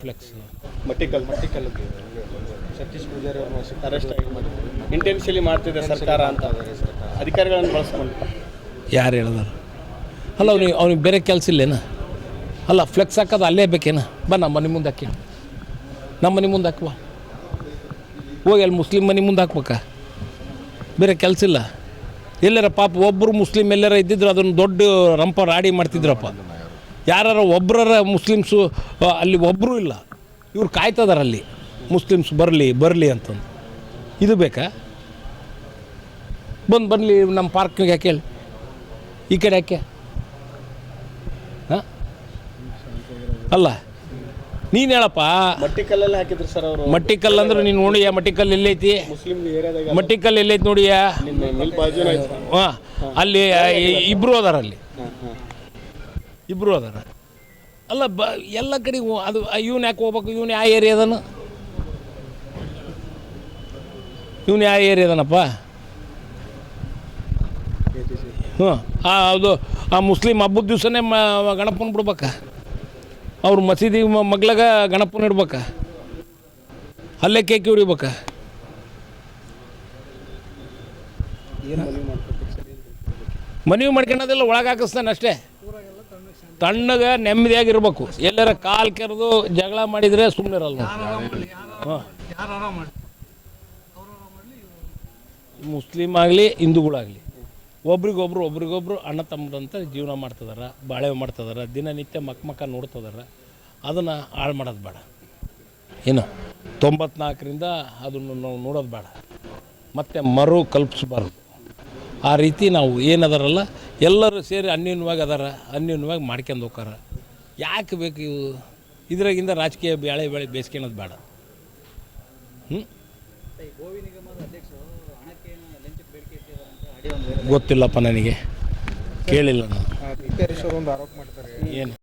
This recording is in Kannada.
ಫ್ಲೆಕ್ಸ್ ಮಟ್ಟಿಕಲ್ ಸತೀಶ್ ಪೂಜಾರಿ ಅವ್ರನ್ನ ಅರೆಸ್ಟ್ ಆಗಿ ಇಂಟೆನ್ಷಿಯಲಿ ಮಾಡ್ತಿದೆ ಸರ್ಕಾರ ಅಂತ ಅಧಿಕಾರಿಗಳನ್ನು ಬಳಸ್ಕೊಂಡು ಯಾರು ಹೇಳಿದಾರೆ? ಅಲ್ಲ ಅವ್ನಿಗೆ ಬೇರೆ ಕೆಲಸ ಇಲ್ಲೇನ? ಅಲ್ಲ ಫ್ಲೆಕ್ಸ್ ಹಾಕೋದು ಅಲ್ಲೇ ಬೇಕೇನ? ನಮ್ಮ ಮನೆ ಮುಂದೆ ಹಾಕಿ, ನಮ್ಮ ಮನೆ ಮುಂದೆ ಹಾಕುವ, ಹೋಗಿ ಅಲ್ಲಿ ಮುಸ್ಲಿಂ ಮನೆ ಮುಂದೆ ಹಾಕ್ಬೇಕಾ? ಬೇರೆ ಕೆಲಸ ಇಲ್ಲ. ಎಲ್ಲರ ಪಾಪ ಒಬ್ಬರು ಮುಸ್ಲಿಮ್ ಎಲ್ಲರ ಇದ್ದಿದ್ರು ಅದನ್ನು ದೊಡ್ಡ ರಂಪ ರಾಡಿ ಮಾಡ್ತಿದ್ರಪ್ಪ. ಯಾರು ಒಬ್ಬರ ಮುಸ್ಲಿಮ್ಸು ಅಲ್ಲಿ ಒಬ್ಬರೂ ಇಲ್ಲ, ಇವ್ರು ಕಾಯ್ತದಾರ ಅಲ್ಲಿ ಮುಸ್ಲಿಮ್ಸ್ ಬರಲಿ ಅಂತಂದು. ಇದು ಬೇಕಾ? ಬರಲಿ ನಮ್ಮ ಪಾರ್ಕಿಗೆ ಯಾಕೆ ಹೇಳಿ, ಈ ಕಡೆ ಯಾಕೆ? ಹಾಂ ಅಲ್ಲ ನೀನು ಹೇಳಪ್ಪ. ಮಟ್ಟಿಕಲ್ಲಲ್ಲಿ ಹಾಕಿದ್ರು ಸರ್ ಅವರು. ಮಟ್ಟಿಕಲ್ ಅಂದ್ರೆ ನೀನು ನೋಡಿಯಾ? ಮಟ್ಟಿಕಲ್ ಎಲ್ಲೈತಿ? ಮುಸ್ಲಿಂ ಏರಿಯಾದಾಗ ಮಟ್ಟಿಕಲ್ ಎಲ್ಲೈತಿ ನೋಡಿಯಾ? ಹಾಂ, ಅಲ್ಲಿ ಇಬ್ಬರು ಅದಾರ, ಅಲ್ಲಿ ಇಬ್ಬರು ಅದಾರ. ಅಲ್ಲ ಎಲ್ಲ ಕಡೆಗೂ ಅದು ಇವನು ಯಾಕೆ ಹೋಗ್ಬೇಕು? ಇವನು ಯಾವ ಏರಿಯಾದನು? ಇವನು ಯಾವ ಏರಿಯಾದನಪ್ಪ? ಹ್ಞೂ ಅದು ಆ ಮುಸ್ಲಿಂ ಹಬ್ಬದ ದಿವಸನೇ ಗಣಪನ ಬಿಡ್ಬೇಕಾ? ಅವ್ರು ಮಸೀದಿ ಮಗ್ಲಾಗ ಗಣಪನ ಇಡ್ಬೇಕಾ? ಅಲ್ಲೇ ಕೇಕಿ ಹೊಡಿಬೇಕಾ? ಮನವಿ ಮಾಡ್ಕೊಳ್ಳೋದಿಲ್ಲ, ಒಳಗೆ ಹಾಕಿಸ್ತಾನೆ ಅಷ್ಟೇ. ತಣ್ಣಗೆ ನೆಮ್ಮದಿಯಾಗಿರ್ಬೇಕು. ಎಲ್ಲರ ಕಾಲು ಕೆರೆದು ಜಗಳ ಮಾಡಿದರೆ ಸುಮ್ಮನೆ ಇರಲ್ಲ. ಹಾಂ, ಮುಸ್ಲಿಮ್ ಆಗಲಿ ಹಿಂದೂಗಳಾಗಲಿ ಒಬ್ರಿಗೊಬ್ರು ಅಣ್ಣ ತಮ್ಮರಂತ ಜೀವನ ಮಾಡ್ತಿದಾರ, ಬಾಳೆ ಮಾಡ್ತಿದಾರ, ದಿನನಿತ್ಯ ಮಕ್ಕ ನೋಡ್ತಿದಾರ. ಅದನ್ನು ಹಾಳು ಮಾಡೋದು ಬೇಡ. ಏನು 94ರಿಂದ ಅದನ್ನು ನಾವು ನೋಡೋದು ಬೇಡ, ಮತ್ತು ಕಲ್ಪಿಸ್ಬಾರ್ದು. ಆ ರೀತಿ ನಾವು ಏನದಾರಲ್ಲ ಎಲ್ಲರೂ ಸೇರಿ ಅನ್ಯೂನ್ಯವಾಗಿ ಮಾಡ್ಕೊಂಡು ಹೋಗಾರ. ಯಾಕೆ ಬೇಕು ಇವು? ಇದ್ರಾಗಿಂದ ರಾಜಕೀಯ ಬೇಳೆ ಬೇಯಿಸ್ಕೊಳ್ಳೋದು ಬೇಡ. ಗೊತ್ತಿಲ್ಲಪ್ಪ, ನನಗೆ ಕೇಳಿಲ್ಲ ನಾನು. ಒಂದು ಆರೋಪ ಮಾಡ್ತಾರೆ. ಏನು?